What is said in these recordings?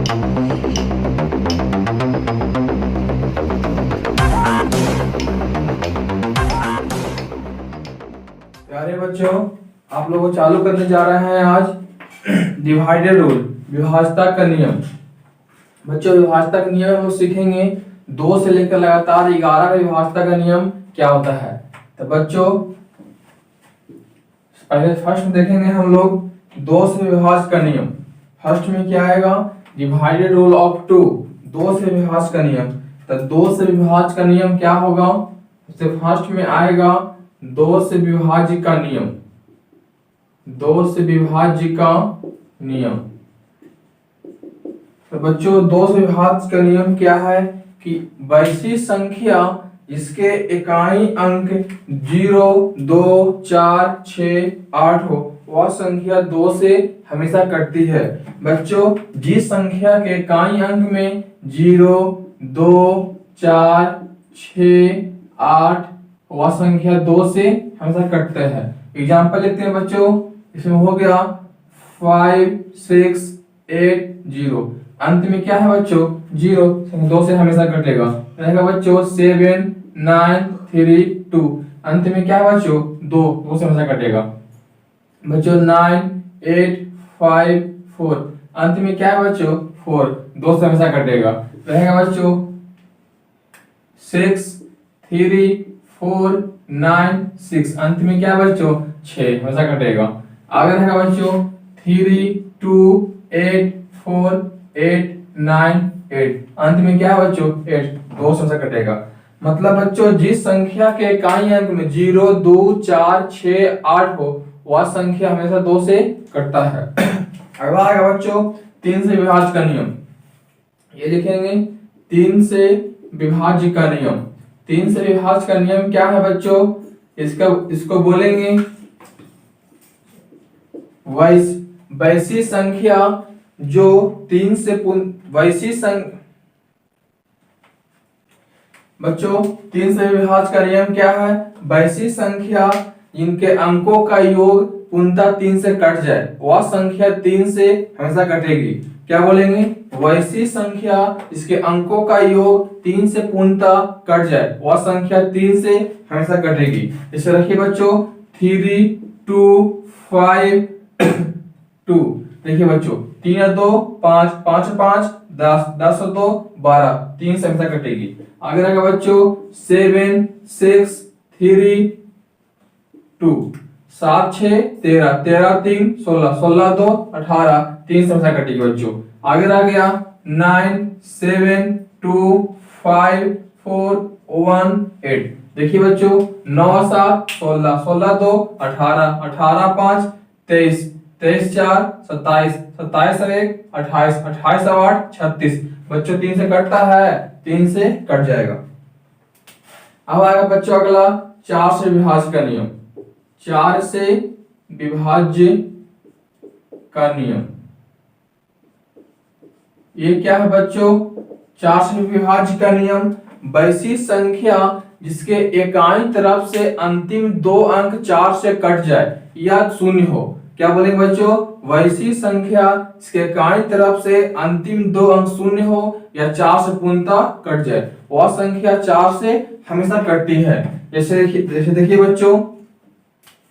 प्यारे बच्चों, आप लोगों को चालू करने जा रहे हैं आज डिवाइडेड रूल, विभाजता का नियम। बच्चों, विभाजता का नियम हम लोग सीखेंगे 2 से लेकर लगातार 11 का विभाजता का नियम क्या होता है। तो बच्चों, पहले फर्स्ट में देखेंगे हम लोग 2 से विभाज्य का नियम। फर्स्ट में क्या आएगा? डिवाइडेड रूल ऑफ 2, 2 से विभाज्य का नियम। तो 2 से विभाज्य का नियम क्या होगा? सबसे फर्स्ट में आएगा 2 से विभाज्य का नियम, 2 से विभाज्य का नियम। तो बच्चों, 2 से विभाज्य का नियम क्या है कि वैसी संख्या जिसके इकाई अंक 0, 2, 4, 6, 8 हो, वह संख्या 2 से हमेशा कटती है। बच्चों, जिस संख्या के इकाई अंक में 0, 2, 4, 6, 8 वह संख्या 2 से हमेशा कटते हैं। एग्जाम्पल लेते हैं बच्चों, इसमें हो गया 5, 6, 8, 0। अंत में क्या है बच्चों? 0, 2 से हमेशा कटेगा। रहेगा बच्चों 7, 9, 3, 2। अंत में क्या है बच्चों? 2 से हमेशा कटेगा। बच्चों 9, 8, 5, 4। अंत में क्या है बच्चों? 4, 2 से हमेशा कटेगा। रहेगा बच्चों 6, 3, 4, 9, 6। अंत में क्या है बच्चों? 6, हमेशा कटेगा। आगे रहेगा बच्चों 3, 2, 8, 4, 8, 9, 8। अंत में क्या है बच्चों? 8, 2 से हमेशा कटेगा। मतलब बच्चों, जिस संख्या के इकाई अंक में 0, 2, 4, 6, 8 हो, वह संख्या हमेशा 2 से कटता है। अगला आएगा बच्चों 3 से विभाज्य का नियम। ये देखेंगे 3 से विभाज्य का नियम। 3 से विभाज्य का नियम क्या है बच्चों? इसको बोलेंगे वैसी संख्या जो 3 से बच्चों 3 से विभाज्य का नियम क्या है? वैसी संख्या जिनके अंकों का योग पूर्णतः 3 से कट जाए, वह संख्या 3 से हमेशा कटेगी। क्या बोलेंगे? वैसी संख्या जिसके अंकों का योग 3 से पूर्णतः कट जाए, वह संख्या 3 से हमेशा कटेगी। इसे रखिए बच्चों 3, 2, 5, 2। देखिए बच्चों 3 और 2 5, 5 और 5 10, 10 और 2 12, 3 से हमेशा कटेगी। आगे रहेगा बच्चों 7, 6, 3, 2। 7, 6, 13, 13, 3, 16, 16, 2 18, 3 से हमेशा कटेगी बच्चों। आगे रह गया 9, 7, 2, 5, 4, 1, 8। देखिए बच्चों 9, 7, 16, 16, 2 18, 18, 5 23, 23, 4 27, 27 और 1 28, 28 और 8 36। बच्चों 3 से कटता है, 3 से कट जाएगा। अब आएगा बच्चों अगला 4 से विभाज्य का नियम। 4 से विभाज्य का नियम ये क्या है बच्चों? 4 से विभाज्य का नियम वैसी संख्या जिसके इकाई तरफ से अंतिम 2 अंक 4 से कट जाए या 0 हो। क्या बोलेंगे बच्चों? वैसी संख्या जिसके इकाई तरफ से अंतिम 2 अंक 0 हो या 4 से पूर्णतः कट जाए, वह संख्या 4 से हमेशा कटती है। जैसे देखिए बच्चों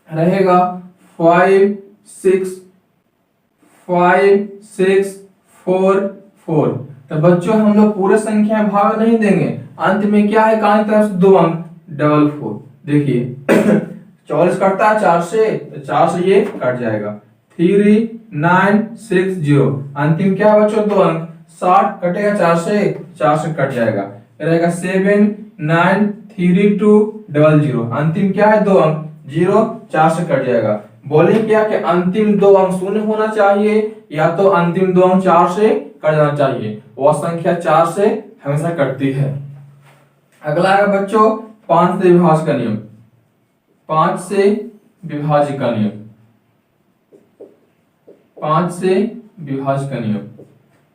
रहेगा 5, 6, 4, 4। तो बच्चों हम लोग पूरे संख्या में भाग नहीं देंगे, अंत में क्या है? इकाई तरफ से 2 अंक 4, 4। देखिए 44 कटता है 4 से, तो 4 से ये कट जाएगा। 3, 9, 6, 0। अंतिम क्या है बच्चों? 2 अंक 60 कटेगा 4 से, 4 से कट जाएगा। रहेगा 7, 9, 3, 2, 0। अंतिम क्या है? 2 अंक 0, 4 से कट जाएगा। बोले क्या कि अंतिम 2 अंक 0 होना चाहिए या तो अंतिम 2 अंक 4 से कट जाना चाहिए, वह संख्या 4 से हमेशा कटती है। अगला है बच्चों 5 से विभाज्य का नियम। 5 से विभाज्य का नियम। 5 से विभाज्य का नियम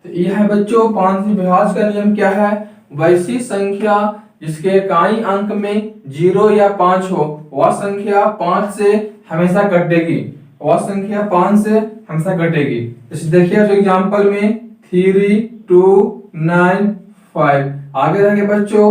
तो यह है बच्चों 5 से विभाज्य का नियम क्या है? वैसी संख्या जिसके इकाई अंक में 0 या 5 हो, वह संख्या 5 से हमेशा कटेगी। वह संख्या 5 से हमेशा कटेगी। जैसे देखिए एग्जांपल में 73295। आगे रह गया बच्चों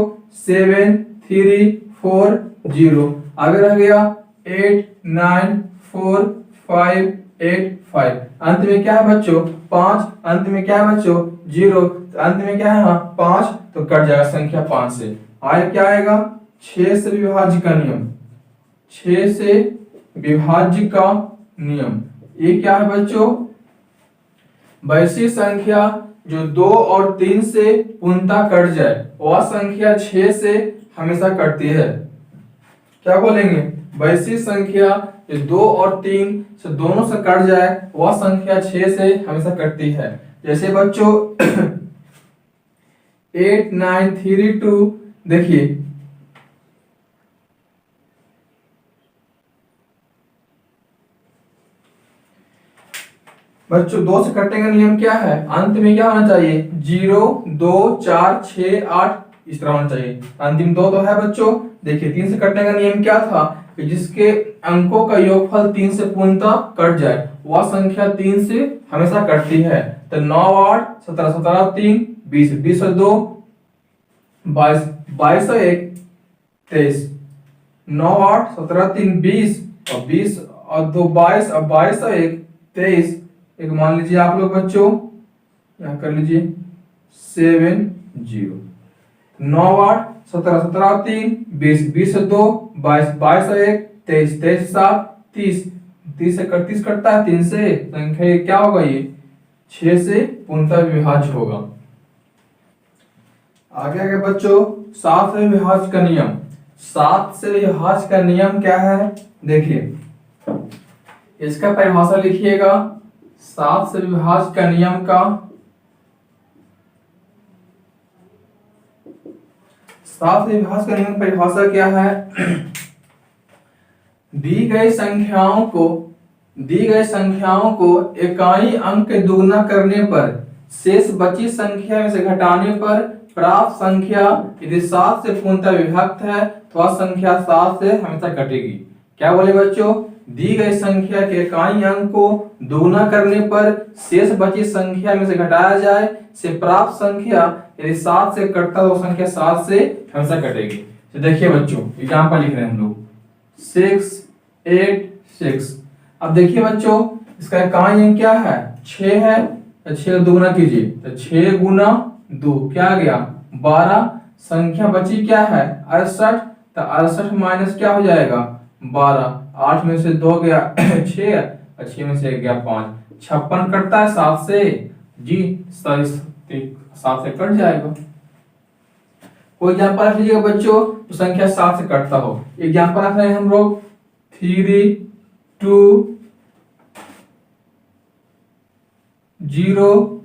73440। आगे रह गया 894585। अंत में क्या है बच्चों 5। अंत में क्या है बच्चों 0। अंत में क्या है 5, तो कट जाएगा संख्या 5 से। आगे क्या आएगा 6 से विभाज्य का नियम। 6 से विभाज्य का नियम ये क्या है बच्चों, वैसी संख्या जो 2 और 3 से पूर्णतः कट जाए वह संख्या 6 से हमेशा कटती है। क्या बोलेंगे, वैसी संख्या जो 2 और 3 से दोनों से कट जाए वह संख्या 6 से हमेशा कटती है। जैसे बच्चों 8932 देखिए बच्चों 2 से कटने का नियम क्या है, अंत में क्या होना चाहिए 0 2 4 6 8 इस तरह होना चाहिए। अंतिम 2 तो है बच्चों। देखिए 3 से कटने का नियम क्या था कि जिसके अंकों का योगफल 3 से पूर्णतः कट जाए वह संख्या 3 से हमेशा कटती है। तो 9 8 17 17 3 20 20 और 2 22 22 और 1 23 9 8 17 3 20 और 20 और 2 22 और 22 और 1 23। एक मान लीजिए आप लोग बच्चों यहाँ कर लीजिए 7 0 9 8 17 17 3 20 20 और 2 22 22 और 1 23 23 7 30 30 से 31 कटता है 3 से। संख्या ये क्या होगा, ये 6 से पूर्णतः विभाज्य होगा। आगे आगे बच्चों 7 से विभाज्य का नियम। 7 से विभाज्य का नियम क्या है, देखिए इसका परिभाषा लिखिएगा। 7 से विभाज्य का नियम का 7 से विभाज्य का नियम परिभाषा क्या है, दी गई संख्याओं को इकाई अंक दुगुना करने पर शेष बची संख्या में से घटाने पर प्राप्त संख्या यदि 7 से पूर्णतः विभक्त है तो वह संख्या 7 से हमेशा कटेगी। क्या बोले बच्चों, दी गई संख्या के इकाई अंक को दोगुना करने पर शेष बची संख्या में से घटाया जाए से प्राप्त संख्या यदि 7 से कटता है तो संख्या 7 से हमेशा कटेगी। तो देखिए बच्चों एग्जांपल लिख रहे हैं हम लोग 6 8 6। अब देखिए बच्चों इसका इकाई अंक क्या है 6 है, तो 6 दोगुना कीजिए तो 6 गुना 2 क्या आ गया 12। संख्या बची क्या है 68, तो 68 माइनस क्या हो जाएगा 12। 8 में से 2 गया 6 और 6 में से गया 5। 56 कटता है 7 से जी, 7 से कट जाएगा। कोई एग्जांपल रख लीजिएगा बच्चों तो संख्या 7 से कटता हो। एग्जांपल रख रहे हैं हम लोग 3 2 0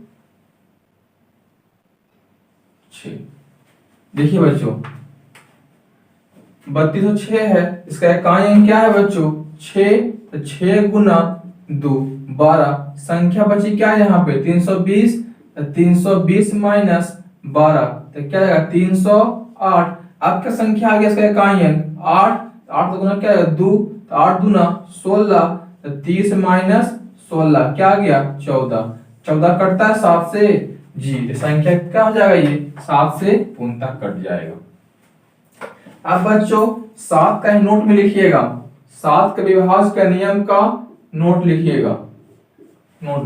6। देखिए बच्चों 3206 है, इसका इकाई अंक क्या है बच्चों 6, तो 6 गुना 2 12। संख्या बची क्या है यहाँ पे 320, 320 माइनस 12 तो क्या आएगा 308। अब क्या संख्या आ गया इसका इकाई अंक 8, 8 तो गुना क्या है 2, तो 8 दूना 16, तो 30 माइनस 16 क्या आ गया 14। 14 कटता है 7 से जी, तो संख्या क्या हो जाएगा ये 7 से पूर्णतः कट जाएगा। अब बच्चों 7 का ही नोट में लिखिएगा, 7 के विभाज्य का नियम का नोट लिखिएगा। नोट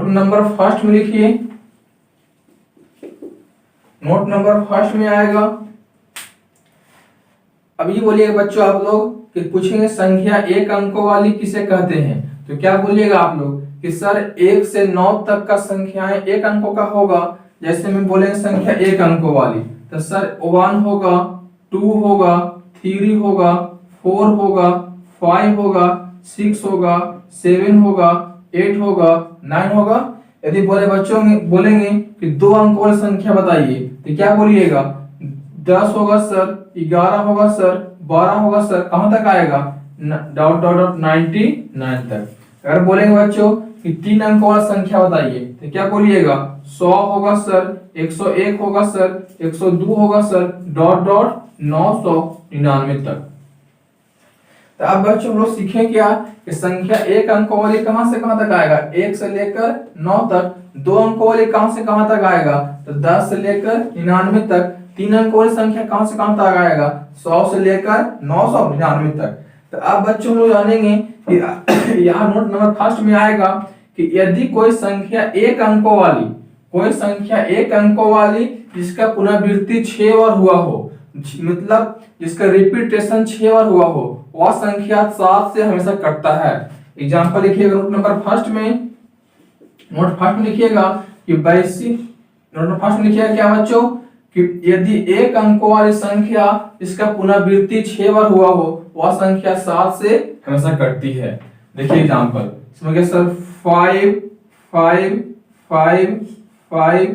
नंबर फर्स्ट में लिखिए। नोट नंबर फर्स्ट में आएगा। अब ये बोलिएगा बच्चों आप लोग कि पूछेंगे संख्या 1 अंकों वाली किसे कहते हैं, तो क्या बोलिएगा आप लोग कि सर 1 से 9 तक का संख्याएं 1 अंकों का होगा। जैसे में बोलेंगे संख्या 1 अंकों वाली तो सर 1 होगा 2 होगा 3 होगा 4 होगा 5 होगा 6 होगा 7 होगा 8 होगा 9 होगा। यदि बोले बच्चों बोलेंगे कि 2 अंक वाली संख्या बताइए तो क्या बोलिएगा 10 होगा सर, 11 होगा सर, 12 होगा सर, कहां तक आएगा डॉट डॉट डॉट 99 तक। अगर बोलेंगे बच्चों कि 3 अंक वाला संख्या बताइए तो क्या बोलिएगा 100 होगा सर, 101 होगा सर, 102 होगा सर, डॉट डॉट 999 तक। तो अब बच्चों हम लोग सीखें क्या कि संख्या एक अंकों वाली कहां से कहां तक आएगा, 1 से लेकर 9 तक। 2 अंकों वाली कहां से कहां तक आएगा, तो 10 से लेकर 99 तक। 3 अंकों वाली संख्या कहां से कहां तक आएगा, 100 से लेकर 999 तक। तो अब बच्चों हम लोग जानेंगे कि यहाँ नोट नंबर फर्स्ट में आएगा कि यदि कोई संख्या एक अंकों वाली, कोई संख्या एक अंकों वाली जिसका पुनरावृत्ति 6 बार हुआ हो, मतलब जिसका रिपीटेशन 6 बार हुआ हो, वह संख्या 7 से हमेशा कटता है। एग्जांपल लिखिएगा नोट नंबर फर्स्ट में, नोट फर्स्ट में लिखिएगा कि नोट नंबर फर्स्ट में लिखिएगा क्या बच्चों कि यदि एक अंकों वाली संख्या जिसका पुनरावृत्ति 6 बार हुआ हो, वह संख्या 7 से हमेशा कटती है। देखिए एग्जांपल समझिए सर, 5 5 5 5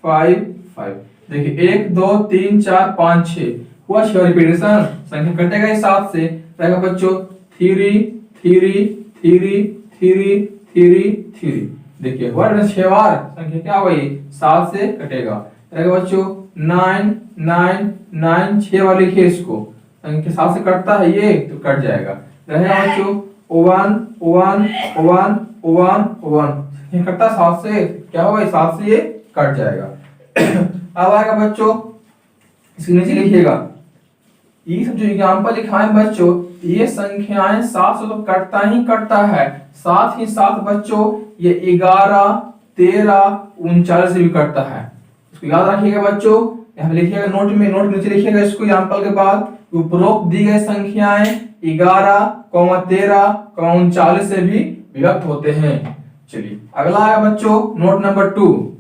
5 5। देखिए 1 2 3 4 5 6 हुआ 6 रिपीटेशन, संख्या कटेगा ही 7 से। रहेगा बच्चों 3 3 3 3 3 3। देखिए हुआ 6 बार, संख्या क्या हुई 7 से कटेगा। रहेगा बच्चों 9 9 9 6 बार लिखिए इसको, संख्या 7 से कटता है ये तो कट जाएगा। रहेगा बच्चों 1 1 1 1 1, ये कटता 7 से, क्या होगा 7 से ये कट जाएगा। अब आएगा बच्चों इसके नीचे लिखिएगा, ये सब जो एग्जांपल लिखा है बच्चों, ये संख्याएं 7 से तो कटता ही कटता है, साथ ही साथ बच्चों ये 11 13 39 से भी कटता है। इसको याद रखिएगा बच्चों, यहाँ लिखिएगा नोट में, नोट नीचे लिखिएगा इसको एग्जांपल के बाद, उपरोक्त दी गई संख्याएं 11, 13, 39 से भी विभक्त होते हैं। चलिए अगला है बच्चों नोट नंबर 2।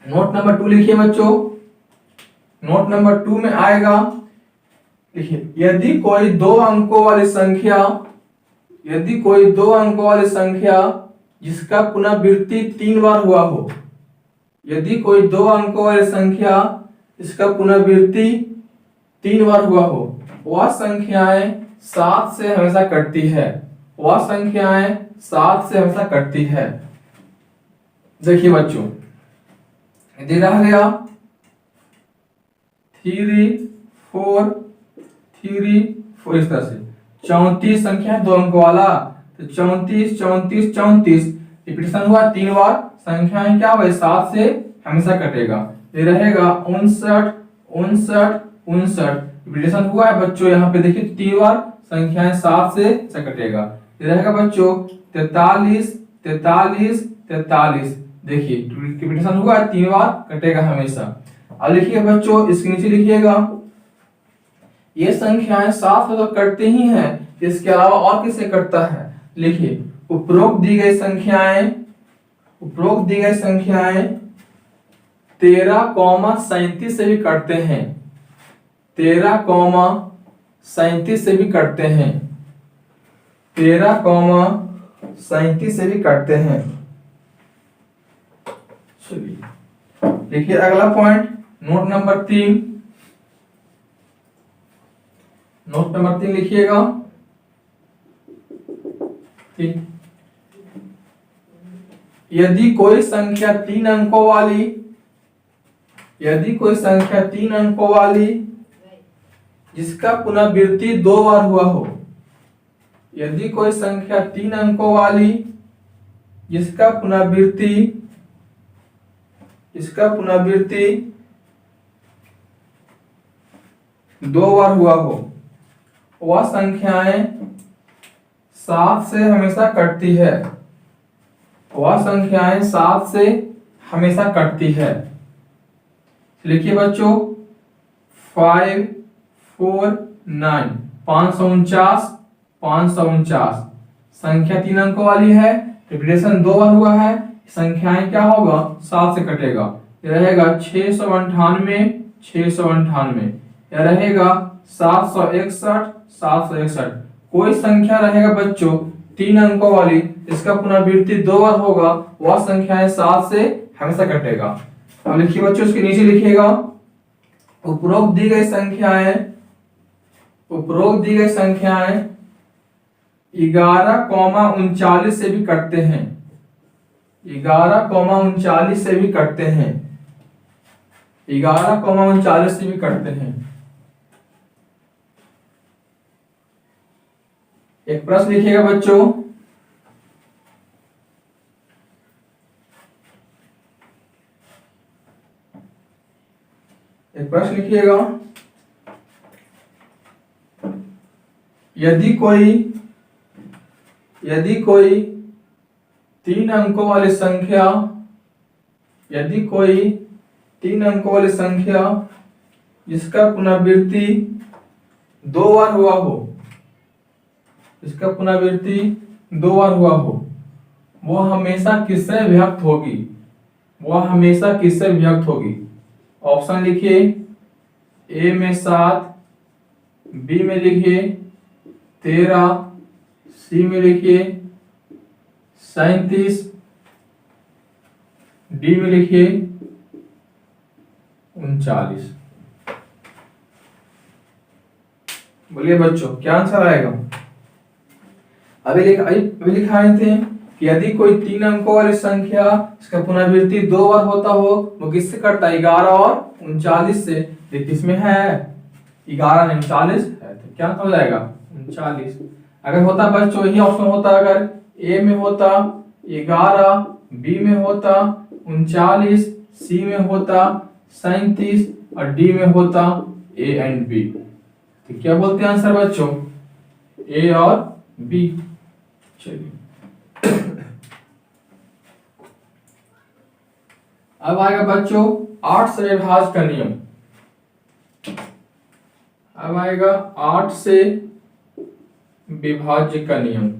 नोट नंबर 2 लिखिए बच्चों, नोट नंबर 2 में आएगा, देखिए यदि कोई 2 अंकों वाली संख्या, यदि कोई 2 अंकों वाली संख्या जिसका पुनरावृत्ति 3 बार हुआ हो, यदि कोई 2 अंकों वाली संख्या जिसका पुनरावृत्ति 3 बार हुआ हो, वह संख्याएं 7 से हमेशा कटती है, वह संख्याएं 7 से हमेशा कटती है। देखिए बच्चों यदि रह गया 3 4 3 4, इस तरह से 34 संख्या है 2 अंकों वाला, तो 34 34 34 रिपीटेशन हुआ 3 बार, संख्याएं क्या हुई 7 से हमेशा कटेगा। ये रहेगा 59 59 59 रिपीटेशन हुआ है बच्चों, यहाँ पे देखिए 3 बार, संख्याएं 7 से कटेगा। ये रहेगा बच्चों 43 43 43, देखिए रिपीटेशन हुआ है 3 बार, कटेगा हमेशा। अब लिखिए बच्चों इसके नीचे लिखिएगा, ये संख्याएं 7 से तो कटती ही हैं, इसके अलावा और किससे कटता है, लिखिए उपरोक्त दी गई संख्याएं, उपरोक्त दी गई संख्याएं 13,37 से भी कटते हैं, 13,37 से भी कटते हैं, 13,37 से भी कटते हैं। चलिए देखिए अगला point note number 3, note number 3 लिखिएगा। ठीक, यदि कोई संख्या 3 अंकों वाली, यदि कोई संख्या 3 अंकों वाली जिसका पुनरावृत्ति 2 बार हुआ हो, यदि कोई संख्या 3 अंकों वाली जिसका पुनरावृत्ति 2 बार हुआ हो, वह संख्याएं 7 से हमेशा कटती है, वह संख्याएं 7 से हमेशा कटती है। लिखिए बच्चों 5 4 9 549 549, संख्या 3 अंकों वाली है, रिपीटेशन 2 बार हुआ है, संख्याएं क्या होगा 7 से कटेगा। ये रहेगा 698 698, यह रहेगा 761 761। कोई संख्या रहेगा बच्चों 3 अंकों वाली इसका पुनरावृत्ति 2 बार होगा, वह संख्याएं 7 से हमेशा कटेगा। अब लिखिए बच्चों इसके नीचे लिखिएगा, उपरोक्त दी गई संख्याएं, उपरोक्त दी गई संख्याएं 11,39 से भी कटते हैं, 11,39 से भी कटते हैं, 11,39 से भी कटते हैं। एक प्रश्न लिखिएगा बच्चों। एक प्रश्न लिखिएगा, यदि कोई 3 अंकों वाली संख्या, यदि कोई 3 अंकों वाली संख्या जिसका पुनरावृत्ति 2 बार हुआ हो, इसका पुनरावृत्ति 2 बार हुआ हो, वह हमेशा किससे विभक्त होगी? वह हमेशा किससे विभक्त होगी? ऑप्शन लिखिए, ए में 7, बी में लिखिए 13, सी में लिखिए 37, डी में लिखिए 39। बोलिए बच्चों क्या आंसर आएगा? अभी लिखा थे कि यदि कोई 3 अंकों वाली संख्या इसका पुनरावृत्ति 2 बार होता हो, वो किससे कटता है? 11 और 39 से। देखिए इसमें है 11 नहीं 39 है, तो क्या हो जाएगा? 39। अगर होता बच्चों यही ऑप्शन होता, अगर ए में होता 11, बी में होता 39, सी में होता 37 और डी में होता ए एंड बी, तो क्या बोलते हैं आंसर बच्चों? ए और बी। चलिए अब आएगा बच्चों 8 से विभाज्य का नियम। अब आएगा 8 से विभाज्य का नियम।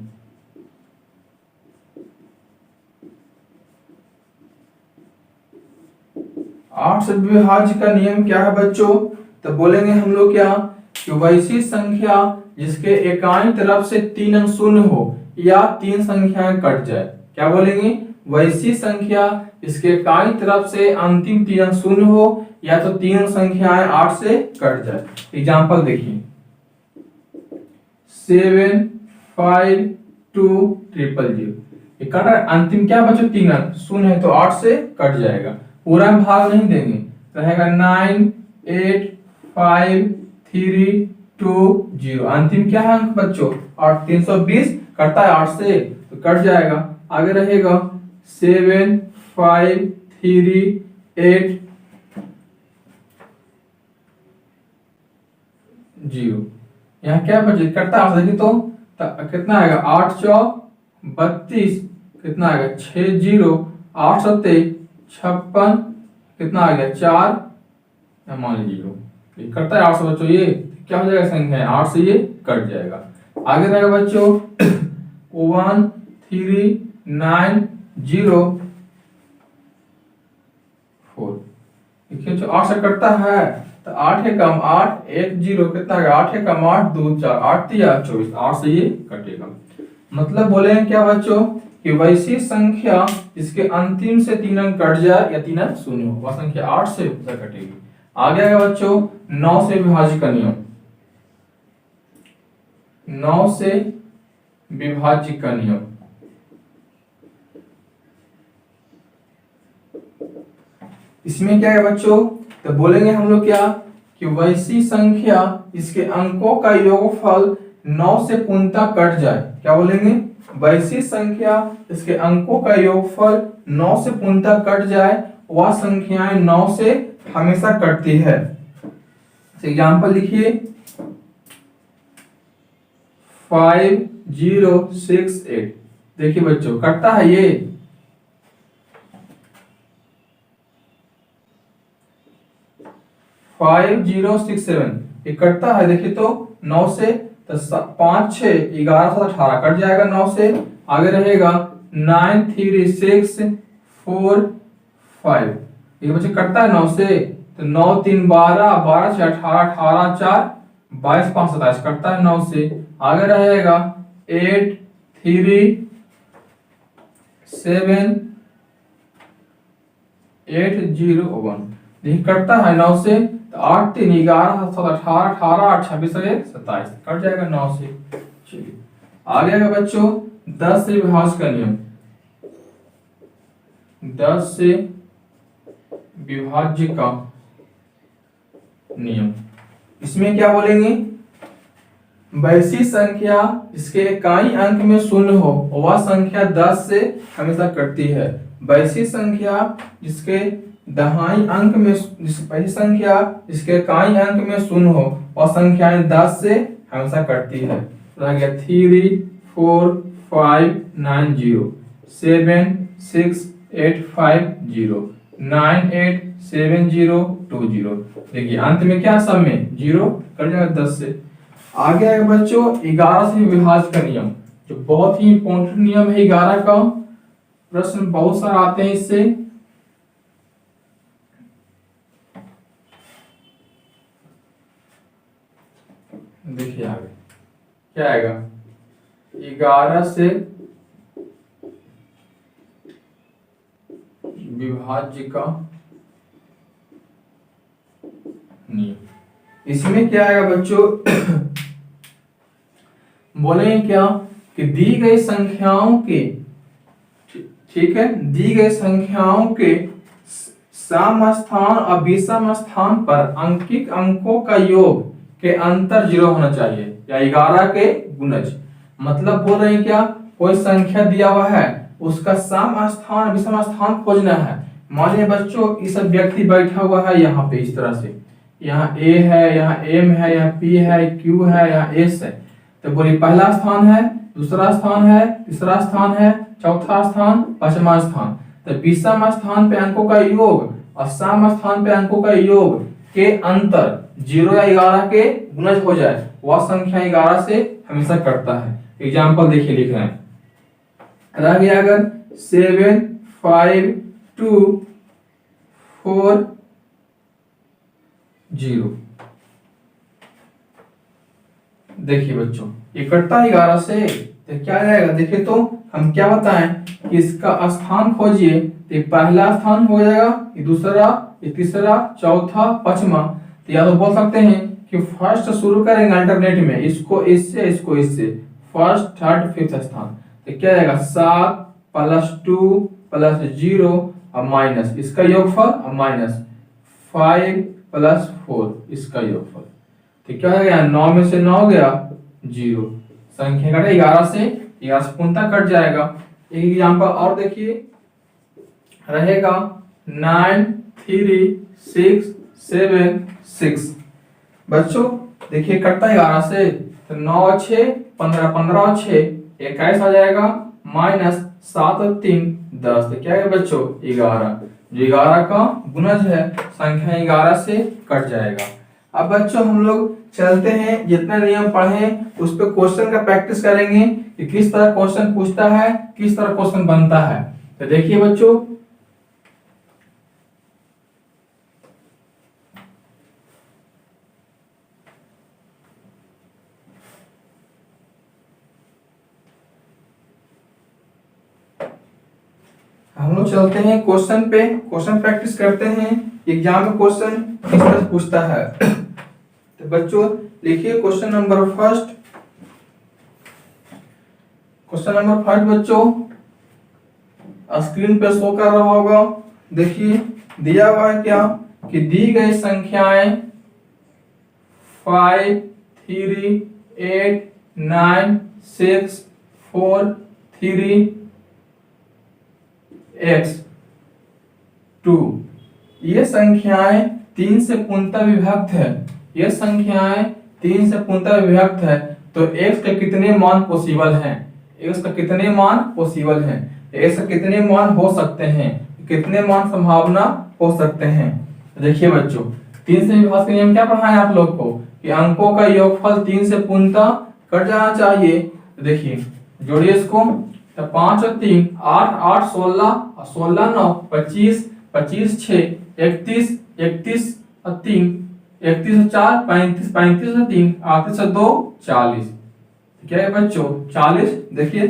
आठ से विभाज्य का नियम क्या है बच्चों? तो बोलेंगे हम लोग क्या कि वैसी संख्या जिसके एकाई तरफ से 3 अंक शून्य हो या 3 संख्याएं कट जाए। क्या बोलेंगे? वैसी संख्या जिसके एकाई तरफ से अंतिम 3 अंक शून्य हो या तो 3 संख्याएं 8 से कट जाए। एग्जांपल देखिए 7 5 2 0 0। ये कट रहा है, अंतिम क्या बच्चों? 3 अंक शून्य है तो 8 से कट जाएगा, पूरा में भाग नहीं देंगे, रहेगा 9 8 5 3 2 0। अंतिम क्या है अंक बच्चों? 8। 320 कटता है 8 से तो कट जाएगा। आगे रहेगा 7 5 3 8 0। यहाँ क्या बचे? कटता है देखिए तो कितना आएगा? 8 4 32, कितना आएगा? 6 0 8 7 56, कितना आ गया? 4 मान लीजिए 0। कटता है 8 से बच्चों, ये क्या हो जाएगा? संख्या है 8 से ये कट जाएगा। आगे रहेगा बच्चों 1 3 9 0 4। देखिए जो 8 से कटता है तो 8 है कम 8 1 0, कितना आ गया? 8 है कम 8 2 4 8 3 24, 8 से ये कटेगा। मतलब बोले हैं क्या बच्चों कि वैसी संख्या जिसके अंतिम से 3 अंक कट जाए या 3 अंक शून्य हो, वह संख्या 8 से कटेगी। आगे आएगा बच्चों 9 से विभाज्य का नियम। 9 से विभाज्य का नियम। इसमें क्या है बच्चों? तो बोलेंगे हम लोग क्या कि वैसी संख्या इसके अंकों का योगफल 9 से पूर्णतः कट जाए। क्या बोलेंगे? वैसी संख्या इसके अंकों का योगफल 9 से पूर्णतः कट जाए, वह संख्याएं 9 से हमेशा कटती है। एग्जाम्पल लिखिए 5 0 6 8। देखिए बच्चों कटता है ये 5 0 6 7, ये कटता है देखिए तो 9 से, तो 5 6 11 7 18 कट जाएगा 9 से। आगे रहेगा 9 3 6 4 5, ये बच्चे कटता है 9 से, तो 9 3 12 12 6 18 18 4 22 5 27 कटता है 9 से। आगे रहेगा 8 3 7 8 0 1, देखिए कटता है 9 से, तो 8 3 11 7 18 18 8 26 27 कट जाएगा 9 से। चलिए आगे आएगा बच्चों 10 से विभाज्य का नियम। 10 से विभाज्य का नियम, इसमें क्या बोलेंगे वैसी संख्या जिसके इकाई अंक में शून्य हो वह संख्या 10 से हमेशा कटती है। वैसी संख्या जिसके दहाई अंक में वैसी संख्या जिसके इकाई अंक में शून्य हो वह संख्या 10 से हमेशा कटती है। रह गया 3 4 5 9 0 7 6 8 5 0 9 8 7 0 2 0। देखिए अंत में क्या सब में 0 कट जाएगा 10 से। आगे आएगा बच्चों 11 से विभाज्य का नियम, जो बहुत ही इंपॉर्टेंट नियम है 11 का। प्रश्न बहुत सारे आते हैं इससे। देखिए आगे क्या आएगा 11 से विभाज्य का नियम। इसमें क्या आएगा बच्चों बोलेंगे क्या कि दी गई संख्याओं के, ठीक है, दी गई संख्याओं के सम स्थान और विषम स्थान पर अंकित अंकों का योग के अंतर 0 होना चाहिए, या 11 के गुणज। मतलब बोल रहे हैं क्या, कोई संख्या दिया हुआ है उसका सम स्थान विषम स्थान खोजना है। मानिए बच्चों इस व्यक्ति बैठा हुआ है यहाँ पे इस तरह से, यहाँ A है, यहाँ M है, यहाँ P है, Q है, यहाँ S है। तो बोलिए पहला स्थान है, दूसरा स्थान है, तीसरा स्थान है, चौथा स्थान, पांचवा स्थान। तो विषम स्थान पे अंकों का योग और सम स्थान पे अंकों का योग के अंतर 0 या 11 के गुणज हो जाए वह संख्या 11 से हमेशा कटता है। एग्जाम्पल देखिए लिख रहे हैं। रह गया अगर 7 5 2 4 0। देखिए बच्चों ये कटता है 11 से, तो क्या जाएगा देखिए, तो हम क्या बताएं कि इसका स्थान खोजिए। तो पहला स्थान हो जाएगा, ये दूसरा, ये तीसरा, चौथा, पांचवा। तो या तो बोल सकते हैं कि फर्स्ट शुरू करेंगे अल्टरनेट में, इसको इससे इसको इससे, फर्स्ट थर्ड फिफ्थ स्थान। तो क्या जाएगा 7 + 2 + 0 और माइनस इसका योगफल और माइनस 5 + 4 इसका योगफल। तो क्या हो गया 9 में से 9 गया 0, संख्या कटे 11 से, 11 से पूर्णतः कट जाएगा। एक एग्जांपल और देखिए रहेगा 9 3 6 7 6। बच्चों देखिए कटता है 11 से, तो 9 6 15 15 6 21 आ जाएगा, माइनस 7 और 3 10। तो क्या है बच्चों 11, जो 11 का गुणज है संख्या 11 से कट जाएगा। अब बच्चों हम लोग चलते हैं, जितना नियम पढ़े उस पर क्वेश्चन का प्रैक्टिस करेंगे कि किस तरह क्वेश्चन पूछता है, किस तरह क्वेश्चन बनता है। तो देखिए बच्चों हम लोग चलते हैं क्वेश्चन पे, क्वेश्चन प्रैक्टिस करते हैं एग्जाम में क्वेश्चन किस तरह पूछता है। तो बच्चों लिखिए question number first. Question number first बच्चों स्क्रीन पे शो कर रहा होगा। देखिए दिया हुआ है क्या कि दी गई संख्याएं 5 3 8 9 6 4 3 x 2 ये संख्याएं 3 से पूर्णतः विभक्त है। ये संख्याएं 3 से पूर्णतः विभक्त है, तो x के कितने मान पॉसिबल हैं, x का कितने मान पॉसिबल हैं, x का कितने मान हो सकते हैं, कितने मान संभावना हो सकते हैं। देखिए बच्चों 3 से विभाज्य का नियम क्या पढ़ा है आप लोग को कि अंकों का योगफल 3 से पूर्णतः कट जाना चाहिए। तो देखिए जोड़िए इसको, तो 5 और 3 8 8 16 और 16 9 25 25 6 31 31 और 3 31 और 4 35 35 और 3 38 और 2 40। क्या है बच्चों 40। देखिए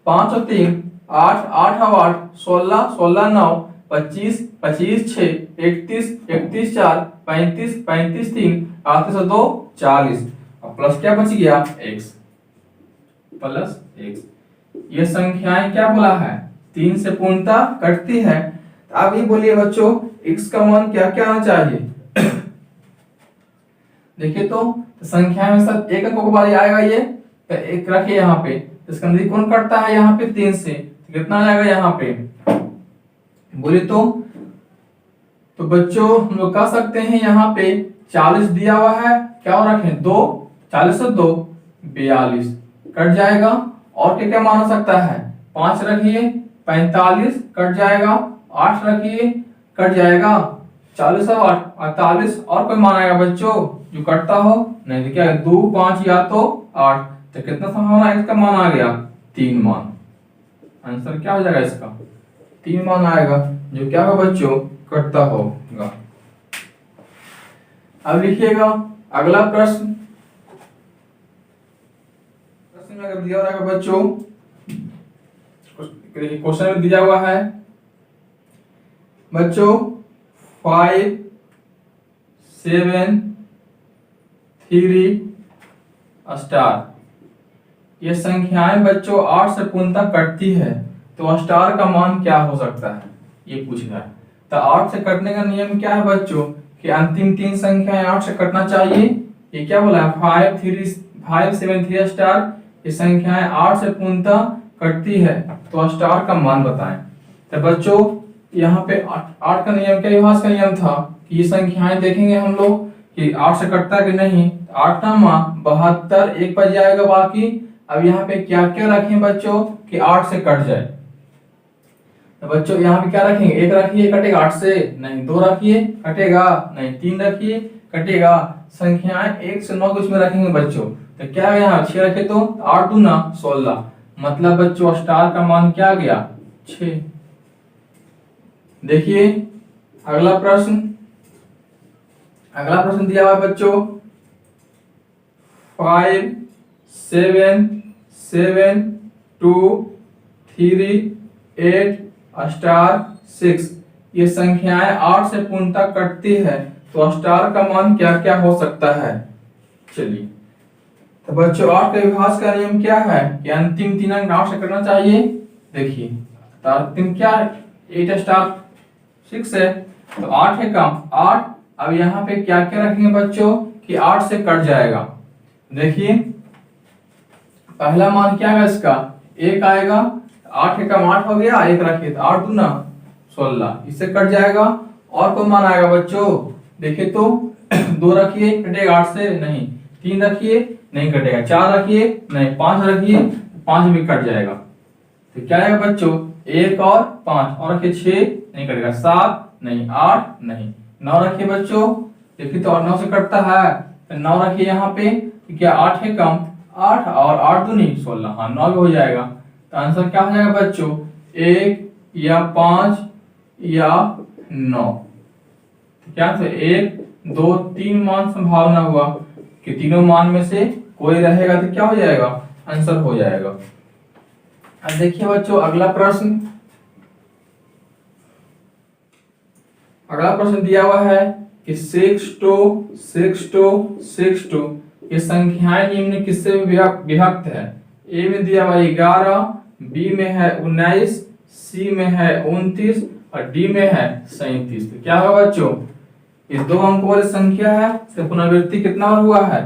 5 और 3 8 8 और 8 16 16 9 25 25 6 31 31 4 35 35 3 38 और 2 40 और प्लस क्या बच गया x प्लस x। ये संख्याएं क्या बोला है 3 से पूर्णतः कटती है। तो आप ये बोलिए बच्चों x का मान क्या क्या आना चाहिए। देखिए तो संख्या में सब एक अंकों के बाद आएगा ये, तो एक रखिए यहाँ पे, इसका नजदीक कौन कटता है यहाँ पे 3 से, तो कितना आएगा यहाँ पे बोले तो बच्चों हम लोग कह सकते हैं यहाँ पे 40 दिया हुआ है, क्या हो रखें 2, 40 और 2 42 कट जाएगा। और क्या क्या मान हो सकता है 5 रखिए 45 कट जाएगा, 8 रखिए कट जाएगा 40 और 8 48, और कोई मान आएगा बच्चों जो कटता हो नहीं, तो क्या 2 5 या तो 8, तो कितना संभावना है इसका मान आ गया 3 मान। आंसर क्या हो जाएगा इसका 3 मान आएगा जो क्या होगा बच्चों कटता होगा। अब लिखिएगा अगला प्रश्न, प्रश्न में अगर दिया रहेगा बच्चों, क्वेश्चन में दिया हुआ है बच्चों 5 7 3 स्टार, ये संख्याएं बच्चों 8 से पूर्णतः कटती है, तो स्टार का मान क्या हो सकता है ये पूछ रहा है। तो 8 से कटने का नियम क्या है बच्चों कि अंतिम 3 संख्याएं 8 से कटना चाहिए। ये क्या बोला है 5 7 3 स्टार, ये संख्याएं 8 से पूर्णतः कटती है, तो स्टार का मान बताएं। तो बच्चों यहाँ पे 8 का नियम क्या विभाज्य का नियम था कि ये संख्याएं देखेंगे हम लोग कि 8 से कटता है कि नहीं, 8 नामा 72 एक पर जाएगा बाकी। अब यहाँ पे क्या क्या रखें बच्चों कि 8 से कट जाए, तो बच्चों यहाँ पे क्या रखेंगे, 1 रखिए कटेगा 8 से नहीं, 2 रखिए कटेगा नहीं, 3 रखिए कटेगा। संख्याएं 1 से 9 के बीच में रखेंगे बच्चों, तो क्या है यहाँ 6 रखे तो 8 दूना 16, मतलब बच्चों स्टार का मान क्या आ गया 6। देखिए अगला प्रश्न, अगला प्रश्न दिया हुआ है बच्चों 5 7 7 2 3 8 स्टार 6, ये संख्याएं 8 से पूर्णतः कटती है, तो स्टार का मान क्या क्या हो सकता है। चलिए तो बच्चों 8 के विभाज्य का नियम क्या है कि अंतिम 3 अंक 8 से कटना चाहिए। देखिए तो अंतिम क्या 8 स्टार 6 है, तो 8 है कम 8। अब यहाँ पे क्या क्या रखेंगे बच्चों कि 8 से कट जाएगा। देखिए पहला मान क्या है इसका 1 आएगा, 8 के कम 8 हो गया, 1 रखिए तो 8 दूना 16, इससे कट जाएगा। और कोई मान आएगा बच्चों, देखिए तो 2 रखिए कटेगा 8 से नहीं, 3 रखिए नहीं कटेगा, 4 रखिए नहीं, 5 रखिए 5 भी कट जाएगा। तो क्या आएगा बच्चों 1 और 5, और रखिए 6 नहीं कटेगा, 7 नहीं, 8 नहीं, 9 रखिए बच्चों, देखिए तो 9 से कटता है, तो 9 रखिए यहाँ पे, तो क्या 8 है कम 8 और 8 दूनी 16, हाँ 9 भी हो जाएगा। तो आंसर क्या हो जाएगा बच्चों 1 या 5 या 9। क्या तो 1 2 3 मान संभावना हुआ कि तीनों मान में से कोई रहेगा, तो क्या हो जाएगा आंसर हो जाएगा। अब देखिए बच्चों अगला प्रश्न, अगला प्रश्न दिया हुआ है कि 6 2 6 2 6 2, ये संख्याएं निम्न किससे विभक्त है। ए में दिया हुआ 11, बी में है 19, सी में है 29 और डी में है 37। तो क्या होगा बच्चों इस 2 अंकों वाली संख्या है, इसका पुनरावृत्ति कितना बार हुआ है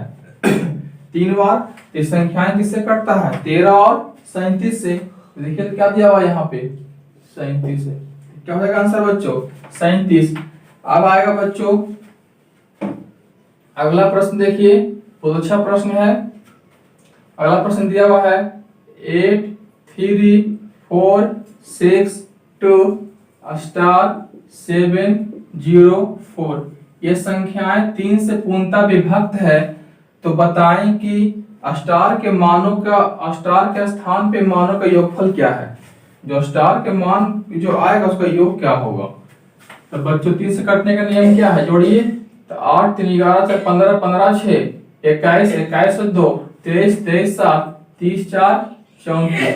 3 बार। इस संख्याएं किससे कटता है 13 और 37 से। तो देखिए तो क्या दिया हुआ है यहाँ पे 37 से, क्या हो जाएगा आंसर बच्चों 37। अब आएगा बच्चों अगला प्रश्न, देखिए बहुत अच्छा प्रश्न है। अगला प्रश्न दिया हुआ है 8 3 4 6 2 स्टार 7 0 4, ये संख्याएं 3 से पूर्णतः विभक्त है, तो बताएं कि स्टार के मानों का, स्टार के स्थान पे मानों का योगफल क्या है। जो स्टार के मान जो आएगा उसका योग क्या होगा। तो बच्चों 3 से कटने का नियम क्या है, जोड़िए तो 8 3 11 से 15 15 6 21 21 से 2 23 23 7 30 4 34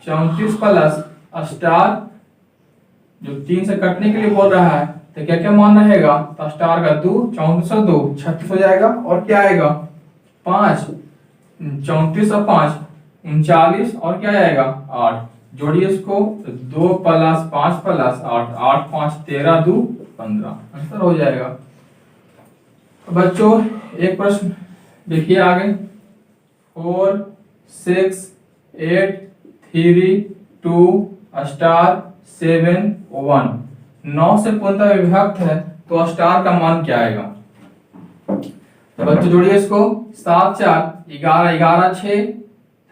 34 प्लस स्टार जो 3 से कटने के लिए बोल रहा है, तो क्या क्या मान रहेगा, तो स्टार का 2 34 और 2 36 हो जाएगा, और क्या आएगा 5 34 और 5 39 और क्या आएगा 8, जोड़िए इसको तो 2 प्लस 5 प्लस 8 8 5 13 2 15, आंसर हो जाएगा। तो बच्चों एक प्रश्न देखिए आगे, 4 6 8 3 2 स्टार 7 1, 9 से पूर्णतः विभक्त है तो स्टार का मान क्या आएगा। तो बच्चों जोड़िए इसको, 7 4 11 11 6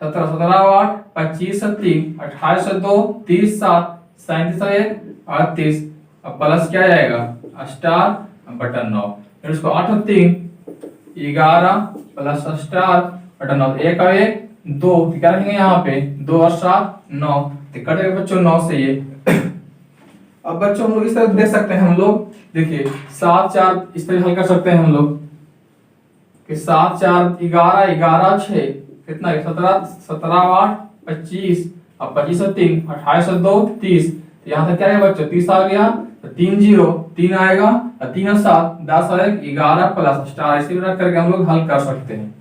17 17 8 25 3 28 2 30 7 37 1 38, अब प्लस क्या आएगा स्टार बटन 9, फिर उसको 8 और 3 11 प्लस स्टार बटन 9, 1 और 1 2, क्या रखेंगे यहाँ पे 2 और 7 9, तो कटेगा बच्चों 9 से ये। अब बच्चों हम लोग इस तरह देख सकते हैं, हम लोग देखिए 7 4 इस तरह हल कर सकते हैं हम लोग कि 7 4 11 11 6 कितना 17 17 8 25, अब 25 और 3 28 और 2 30, तो यहाँ तक क्या है बच्चों 30 आ गया, तो 3 0 3 आएगा, 3 और 7 10 और 1 11 प्लस स्टार, इसी तरह करके हम लोग हल कर सकते हैं।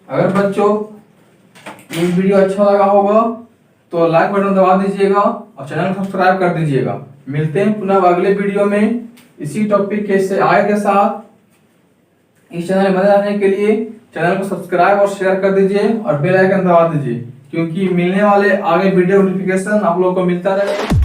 अगर बच्चों ये वीडियो अच्छा लगा होगा तो लाइक बटन दबा दीजिएगा और चैनल को सब्सक्राइब कर दीजिएगा। मिलते हैं पुनः अगले वीडियो में इसी टॉपिक के से आए के साथ। इस चैनल में मदद आने के लिए चैनल को सब्सक्राइब और शेयर कर दीजिए और बेल आइकन दबा दीजिए, क्योंकि मिलने वाले आगे वीडियो नोटिफिकेशन आप लोगों को मिलता रहे।